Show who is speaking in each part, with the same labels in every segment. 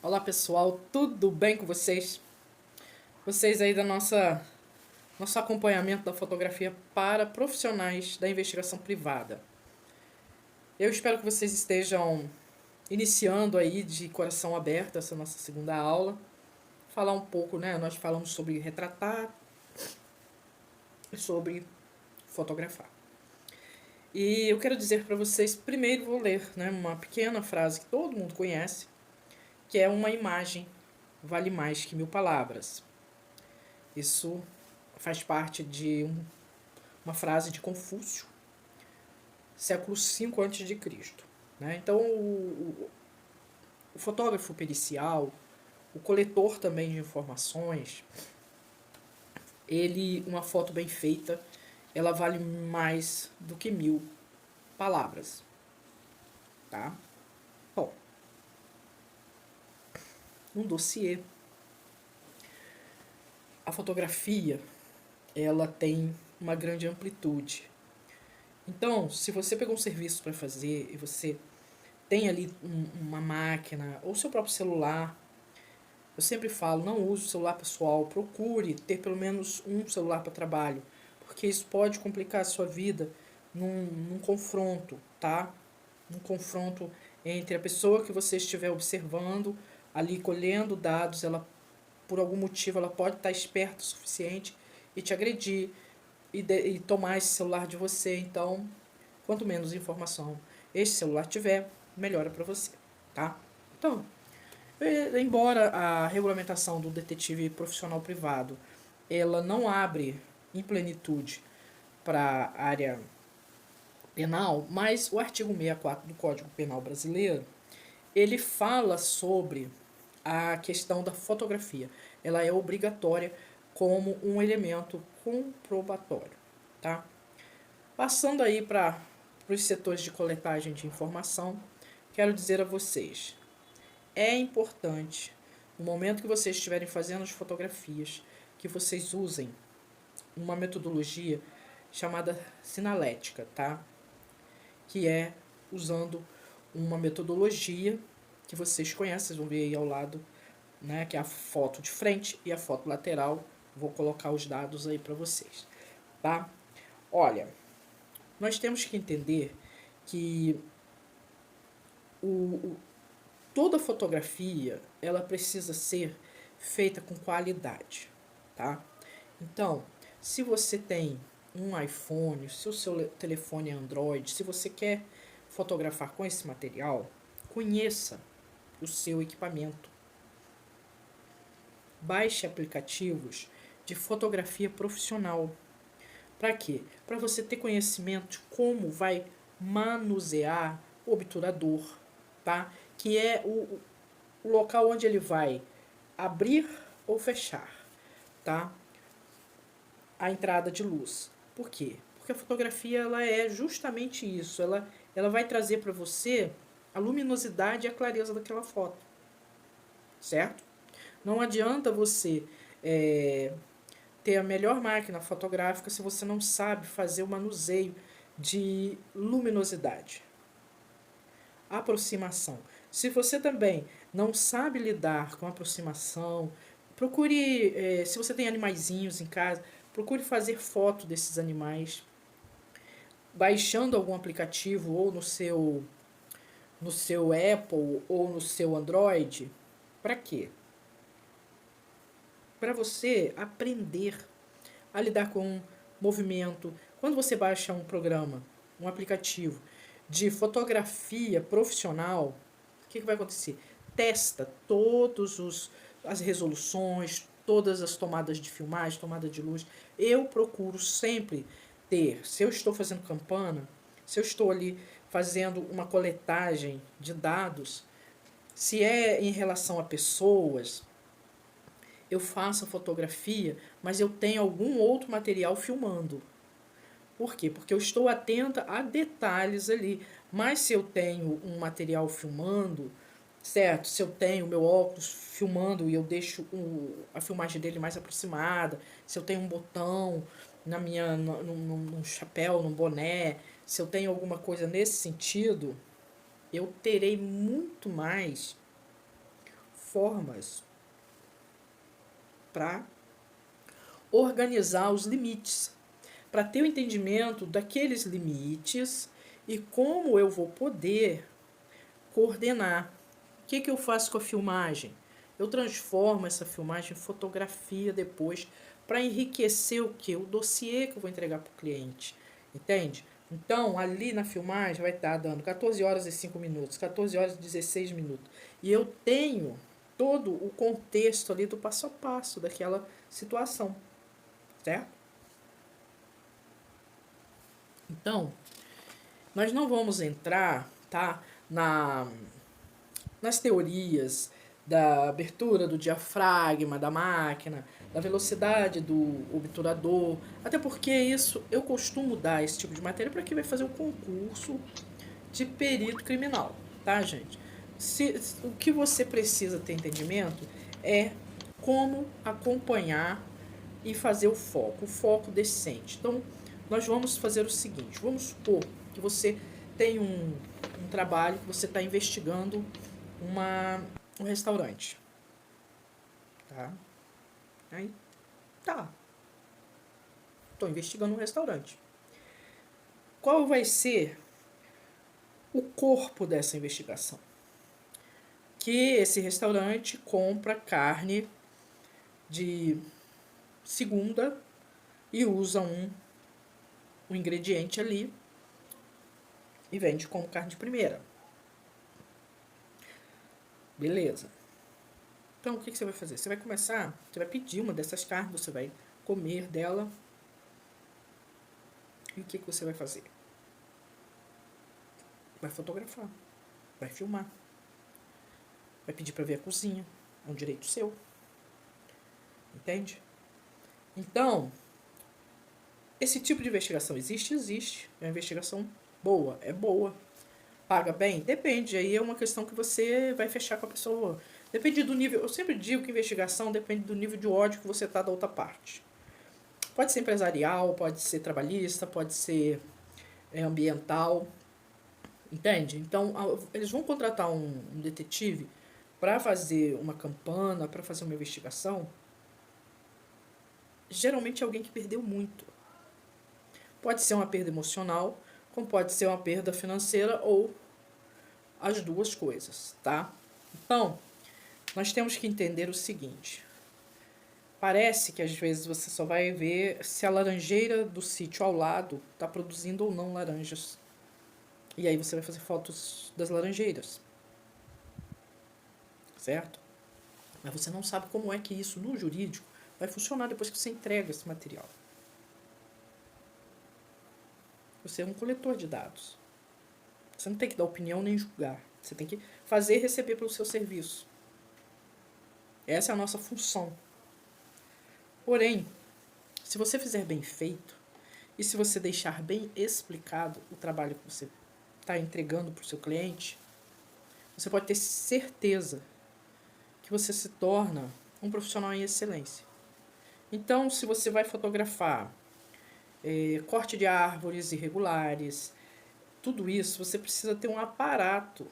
Speaker 1: Olá pessoal, tudo bem com vocês? Vocês aí da nosso acompanhamento da fotografia para profissionais da investigação privada. Eu espero que vocês estejam iniciando aí de coração aberto essa nossa segunda aula. Falar um pouco, né? Nós falamos sobre retratar e sobre fotografar. E eu quero dizer para vocês, primeiro vou ler, né, uma pequena frase que todo mundo conhece, que é uma imagem vale mais que 1000 palavras. Isso faz parte de uma frase de Confúcio, século V a.C. Né? Então, o fotógrafo pericial, o coletor também de informações, uma foto bem feita, ela vale mais do que 1000 palavras. Tá? Bom, um dossiê. A fotografia, ela tem uma grande amplitude. Então, se você pegou um serviço para fazer e você tem ali uma máquina ou seu próprio celular, eu sempre falo, não use o celular pessoal, procure ter pelo menos um celular para trabalho, porque isso pode complicar a sua vida num confronto, tá? Num confronto entre a pessoa que você estiver observando, ali colhendo dados, ela por algum motivo ela pode estar esperta o suficiente e te agredir e tomar esse celular de você. Então, quanto menos informação esse celular tiver, melhor é para você, tá? Então, embora a regulamentação do detetive profissional privado ela não abre em plenitude para a área penal, mas o artigo 64 do Código Penal brasileiro ele fala sobre a questão da fotografia. Ela é obrigatória como um elemento comprobatório, tá? Passando aí para os setores de coletagem de informação, quero dizer a vocês, é importante, no momento que vocês estiverem fazendo as fotografias, que vocês usem uma metodologia chamada sinalética, tá? Que é usando uma metodologia que vocês conhecem, vocês vão ver aí ao lado, né, que é a foto de frente e a foto lateral. Vou colocar os dados aí para vocês, tá? Olha, nós temos que entender que o, toda fotografia ela precisa ser feita com qualidade, tá? Então, se você tem um iPhone, se o seu telefone é Android, se você quer fotografar com esse material, conheça o seu equipamento. Baixe aplicativos de fotografia profissional. Para quê? Para você ter conhecimento de como vai manusear o obturador, tá? Que é o local onde ele vai abrir ou fechar, tá? A entrada de luz. Por quê? Porque a fotografia ela é justamente isso. Ela vai trazer para você a luminosidade e a clareza daquela foto, certo? Não adianta você é, ter a melhor máquina fotográfica se você não sabe fazer o manuseio de luminosidade. Aproximação. Se você também não sabe lidar com aproximação, procure, se você tem animaizinhos em casa, procure fazer foto desses animais, baixando algum aplicativo ou no seu Apple ou no seu Android. Para quê? Para você aprender a lidar com movimento. Quando você baixa um programa, um aplicativo de fotografia profissional, o que vai acontecer? Testa as resoluções, todas as tomadas de filmagem, tomada de luz. Eu procuro sempre ter, se eu estou fazendo campana, se eu estou ali fazendo uma coletagem de dados, se é em relação a pessoas, eu faço a fotografia, mas eu tenho algum outro material filmando. Por quê? Porque eu estou atenta a detalhes ali. Mas se eu tenho um material filmando, certo? Se eu tenho o meu óculos filmando e eu deixo a filmagem dele mais aproximada, se eu tenho um botão num chapéu, num boné, se eu tenho alguma coisa nesse sentido, eu terei muito mais formas para organizar os limites, para ter o entendimento daqueles limites e como eu vou poder coordenar. O que eu faço com a filmagem? Eu transformo essa filmagem em fotografia depois para enriquecer o que? O dossiê que eu vou entregar para o cliente. Entende? Então, ali na filmagem vai estar dando 14 horas e 5 minutos, 14 horas e 16 minutos. E eu tenho todo o contexto ali do passo a passo daquela situação. Certo? Então, nós não vamos entrar, tá, nas teorias da abertura do diafragma da máquina, da velocidade do obturador, até porque isso eu costumo dar esse tipo de matéria para quem vai fazer o concurso de perito criminal, tá, gente? O que você precisa ter entendimento é como acompanhar e fazer o foco decente. Então, nós vamos fazer o seguinte, vamos supor que você tem um trabalho que você está investigando um restaurante, tá? Aí, tá. Estou investigando um restaurante. Qual vai ser o corpo dessa investigação? Que esse restaurante compra carne de segunda e usa um ingrediente ali e vende como carne de primeira. Beleza. Então, o que você vai fazer? Você vai começar, você vai pedir uma dessas carnes, você vai comer dela. E o que você vai fazer? Vai fotografar, vai filmar, vai pedir para ver a cozinha. É um direito seu. Entende? Então, esse tipo de investigação existe? Existe. É uma investigação boa, é boa. Paga bem? Depende. Aí é uma questão que você vai fechar com a pessoa. Depende do nível. Eu sempre digo que investigação depende do nível de ódio que você tá da outra parte. Pode ser empresarial, pode ser trabalhista, pode ser ambiental. Entende? Então, eles vão contratar um detetive para fazer uma campana, para fazer uma investigação. Geralmente é alguém que perdeu muito. Pode ser uma perda emocional, como pode ser uma perda financeira ou as duas coisas, tá? Então, nós temos que entender o seguinte. Parece que às vezes você só vai ver se a laranjeira do sítio ao lado está produzindo ou não laranjas. E aí você vai fazer fotos das laranjeiras. Certo? Mas você não sabe como é que isso no jurídico vai funcionar depois que você entrega esse material. Você é um coletor de dados. Você não tem que dar opinião nem julgar. Você tem que fazer e receber pelo seu serviço. Essa é a nossa função. Porém, se você fizer bem feito e se você deixar bem explicado o trabalho que você está entregando para o seu cliente, você pode ter certeza que você se torna um profissional em excelência. Então, se você vai fotografar corte de árvores irregulares, tudo isso, você precisa ter um aparato,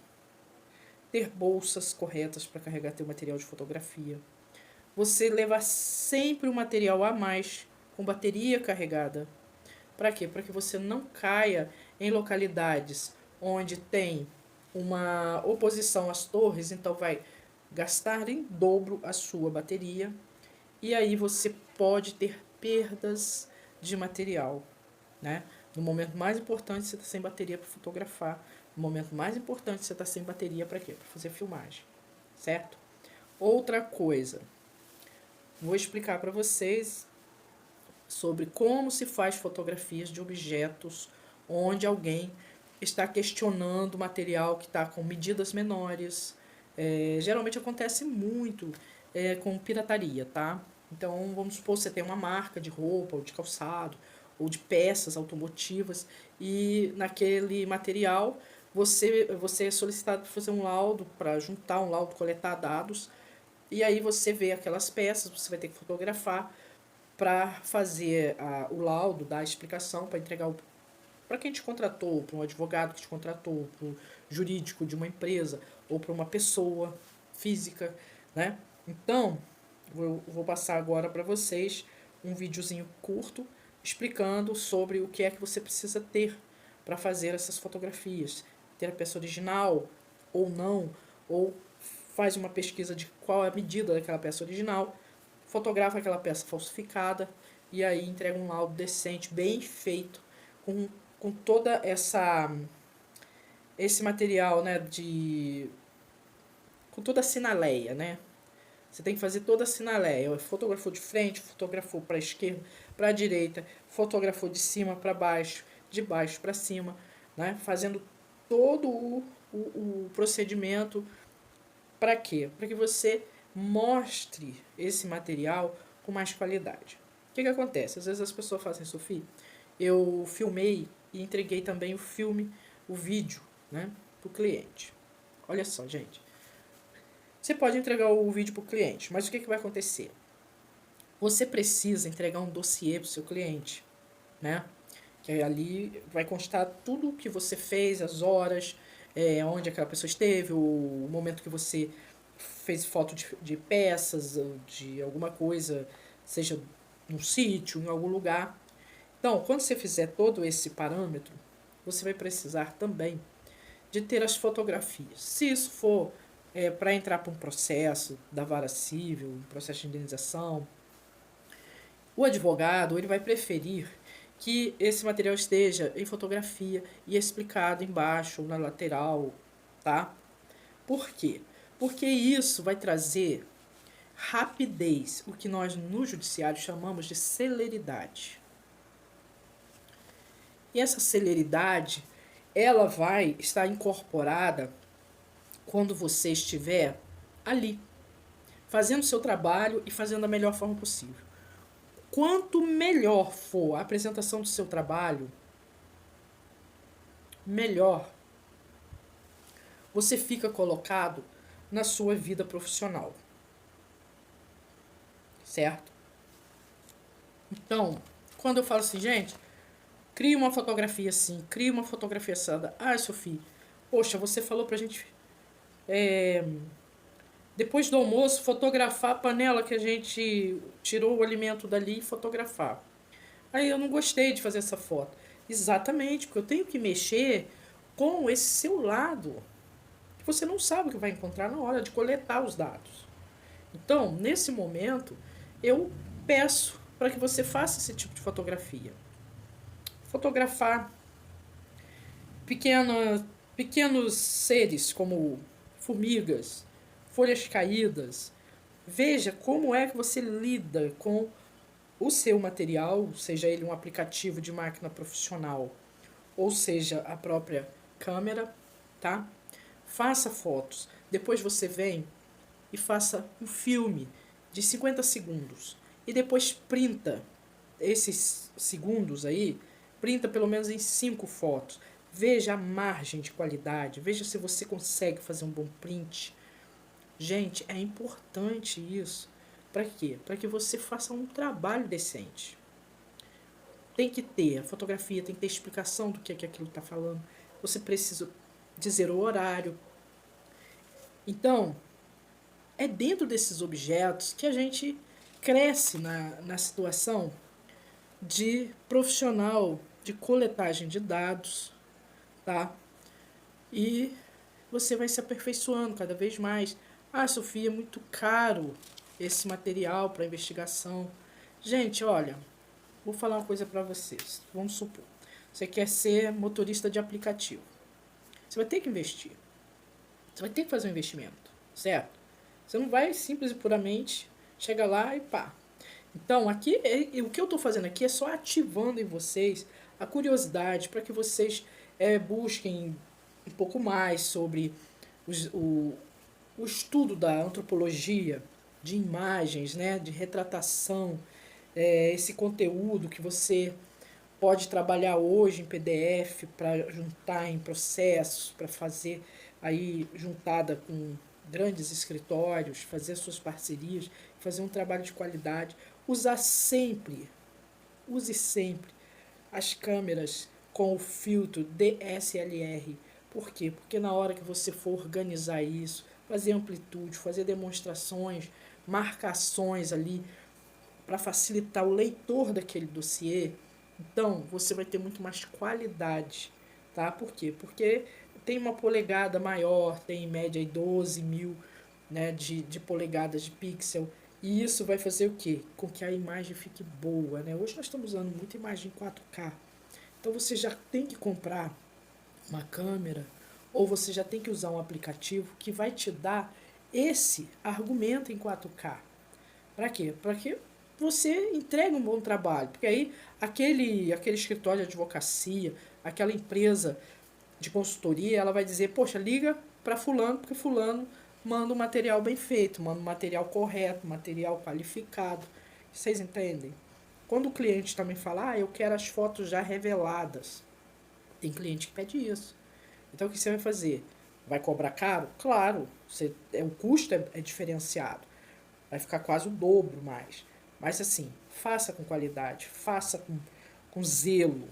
Speaker 1: ter bolsas corretas para carregar teu material de fotografia. Você levar sempre um material a mais, com bateria carregada. Para quê? Para que você não caia em localidades onde tem uma oposição às torres, então vai gastar em dobro a sua bateria e aí você pode ter perdas de material, né? No momento mais importante você está sem bateria para fotografar, no momento mais importante você está sem bateria para quê? Para fazer filmagem, certo? Outra coisa, vou explicar para vocês sobre como se faz fotografias de objetos onde alguém está questionando o material que está com medidas menores. Geralmente acontece muito com pirataria, tá? Então, vamos supor que você tem uma marca de roupa ou de calçado ou de peças automotivas e naquele material você é solicitado para fazer um laudo, para juntar um laudo, coletar dados e aí você vê aquelas peças, você vai ter que fotografar para fazer o laudo, dar a explicação, para entregar para quem te contratou, para um advogado que te contratou, para o jurídico de uma empresa ou para uma pessoa física, né? Então, vou passar agora para vocês um videozinho curto explicando sobre o que é que você precisa ter para fazer essas fotografias. Ter a peça original ou não, ou faz uma pesquisa de qual é a medida daquela peça original, fotografa aquela peça falsificada e aí entrega um laudo decente, bem feito, com toda esse material, né, com toda a sinaleia, né? Você tem que fazer toda a sinaleia. Fotografou de frente, fotografou para a esquerda, para a direita, fotografou de cima para baixo, de baixo para cima, né? Fazendo todo o procedimento. Para quê? Para que você mostre esse material com mais qualidade. O que acontece? Às vezes as pessoas fazem, Sofia, eu filmei e entreguei também o filme, o vídeo, né, para o cliente. Olha só, gente. Você pode entregar o vídeo para o cliente, mas o que vai acontecer? Você precisa entregar um dossiê para o seu cliente, né? Que ali vai constar tudo o que você fez, as horas, onde aquela pessoa esteve, o momento que você fez foto de peças, de alguma coisa, seja num sítio, em algum lugar. Então, quando você fizer todo esse parâmetro, você vai precisar também de ter as fotografias. Se isso for para entrar para um processo da vara civil, um processo de indenização, o advogado ele vai preferir que esse material esteja em fotografia e explicado embaixo ou na lateral, tá? Por quê? Porque isso vai trazer rapidez, o que nós no judiciário chamamos de celeridade. E essa celeridade, ela vai estar incorporada quando você estiver ali, fazendo o seu trabalho e fazendo da melhor forma possível. Quanto melhor for a apresentação do seu trabalho, melhor você fica colocado na sua vida profissional. Certo? Então, quando eu falo assim, gente, crie uma fotografia assim, crie uma fotografia assada. Ah, Sofia, poxa, você falou pra gente depois do almoço fotografar a panela que a gente tirou o alimento dali e fotografar. Aí eu não gostei de fazer essa foto. Exatamente, porque eu tenho que mexer com esse seu lado. Você não sabe o que vai encontrar na hora de coletar os dados. Então, nesse momento, eu peço para que você faça esse tipo de fotografia. Fotografar pequenos seres como formigas, folhas caídas. Veja como é que você lida com o seu material, seja ele um aplicativo de máquina profissional ou seja a própria câmera, tá? Faça fotos. Depois você vem e faça um filme de 50 segundos e depois printa esses segundos aí, printa pelo menos em 5 fotos. Veja a margem de qualidade, veja se você consegue fazer um bom print. Gente, é importante isso. Para quê? Para que você faça um trabalho decente. Tem que ter a fotografia, tem que ter explicação do que é que aquilo está falando. Você precisa dizer o horário. Então, é dentro desses objetos que a gente cresce na situação de profissional de coletagem de dados, tá? E você vai se aperfeiçoando cada vez mais. Ah, Sofia, é muito caro esse material para investigação. Gente, olha, vou falar uma coisa para vocês. Vamos supor, você quer ser motorista de aplicativo. Você vai ter que investir. Você vai ter que fazer um investimento, certo? Você não vai simples e puramente chegar lá e pá. Então, aqui o que eu estou fazendo aqui é só ativando em vocês a curiosidade para que vocês busquem um pouco mais sobre o estudo da antropologia, de imagens, né, de retratação, esse conteúdo que você pode trabalhar hoje em PDF para juntar em processos, para fazer aí juntada com grandes escritórios, fazer suas parcerias, fazer um trabalho de qualidade, use sempre as câmeras com o filtro DSLR. Por quê? Porque na hora que você for organizar isso, fazer amplitude, fazer demonstrações, marcações ali para facilitar o leitor daquele dossiê, então você vai ter muito mais qualidade, tá? Por quê? Porque tem uma polegada maior, tem em média aí 12 mil, né, de polegadas de pixel, e isso vai fazer o quê? Com que a imagem fique boa, né? Hoje nós estamos usando muita imagem em 4K, então você já tem que comprar uma câmera ou você já tem que usar um aplicativo que vai te dar esse argumento em 4K. Para quê? Para que você entregue um bom trabalho. Porque aí aquele escritório de advocacia, aquela empresa de consultoria, ela vai dizer, poxa, liga para fulano, porque fulano manda um material bem feito, manda um material correto, material qualificado. Vocês entendem? Quando o cliente também fala, eu quero as fotos já reveladas. Tem cliente que pede isso. Então o que você vai fazer? Vai cobrar caro? Claro, o custo é diferenciado. Vai ficar quase o dobro mais. Mas assim, faça com qualidade, faça com zelo.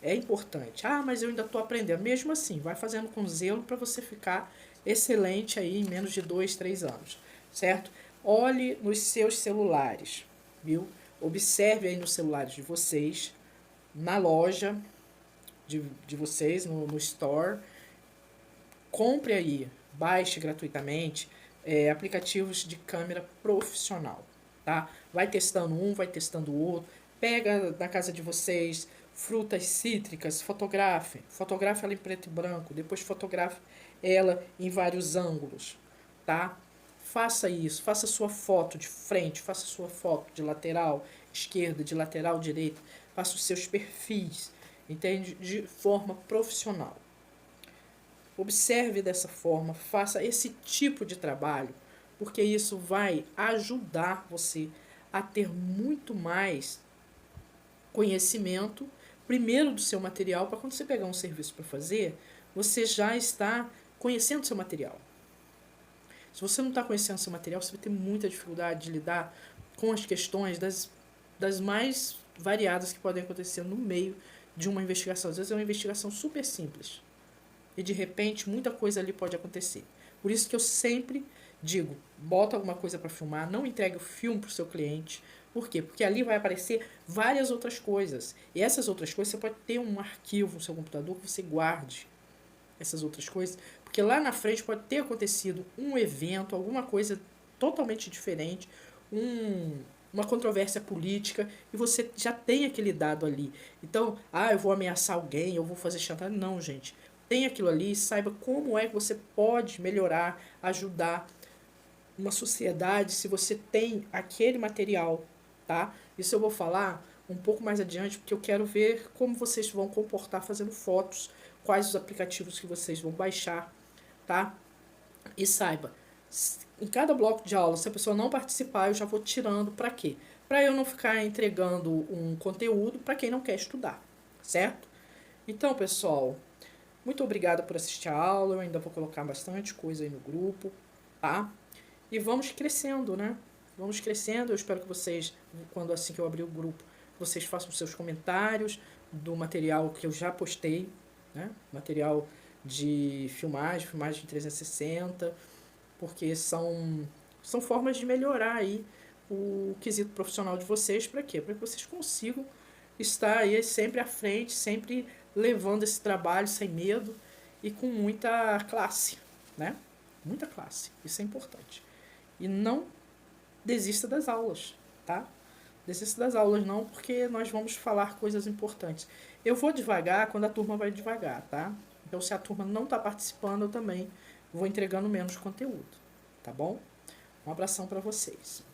Speaker 1: É importante. Mas eu ainda estou aprendendo. Mesmo assim, vai fazendo com zelo para você ficar excelente aí em menos de 2, 3 anos. Certo? Olhe nos seus celulares, viu? Observe aí nos celulares de vocês, na loja de vocês, no store. Compre aí, baixe gratuitamente aplicativos de câmera profissional, tá? Vai testando um, vai testando o outro. Pega na casa de vocês frutas cítricas, fotografe ela em preto e branco, depois fotografe ela em vários ângulos, tá? Faça isso, faça sua foto de frente, faça sua foto de lateral esquerda, de lateral direita, faça os seus perfis, entende? De forma profissional. Observe dessa forma, faça esse tipo de trabalho, porque isso vai ajudar você a ter muito mais conhecimento, primeiro do seu material, para quando você pegar um serviço para fazer, você já está conhecendo o seu material. Se você não está conhecendo o seu material, você vai ter muita dificuldade de lidar com as questões das mais variadas que podem acontecer no meio de uma investigação. Às vezes é uma investigação super simples. E de repente muita coisa ali pode acontecer. Por isso que eu sempre digo, bota alguma coisa para filmar, não entregue o filme para o seu cliente. Por quê? Porque ali vai aparecer várias outras coisas. E essas outras coisas você pode ter um arquivo no seu computador que você guarde essas outras coisas. Porque lá na frente pode ter acontecido um evento, alguma coisa totalmente diferente, uma controvérsia política, e você já tem aquele dado ali. Então, eu vou ameaçar alguém, eu vou fazer chantagem. Não, gente. Tem aquilo ali, saiba como é que você pode melhorar, ajudar uma sociedade se você tem aquele material, tá? Isso eu vou falar um pouco mais adiante, porque eu quero ver como vocês vão comportar fazendo fotos, quais os aplicativos que vocês vão baixar, tá? E saiba, em cada bloco de aula, se a pessoa não participar, eu já vou tirando para quê? Para eu não ficar entregando um conteúdo para quem não quer estudar, certo? Então, pessoal, muito obrigada por assistir a aula. Eu ainda vou colocar bastante coisa aí no grupo, tá? E vamos crescendo, né? Vamos crescendo. Eu espero que vocês, assim que eu abrir o grupo, vocês façam seus comentários do material que eu já postei, né? Material de filmagem 360, porque são formas de melhorar aí o quesito profissional de vocês. Para quê? Para que vocês consigam estar aí sempre à frente, sempre levando esse trabalho sem medo e com muita classe, né? Muita classe, isso é importante. E não desista das aulas, tá? Desista das aulas não, porque nós vamos falar coisas importantes. Eu vou devagar quando a turma vai devagar, tá? Então, se a turma não está participando, eu também vou entregando menos conteúdo, tá bom? Um abração para vocês.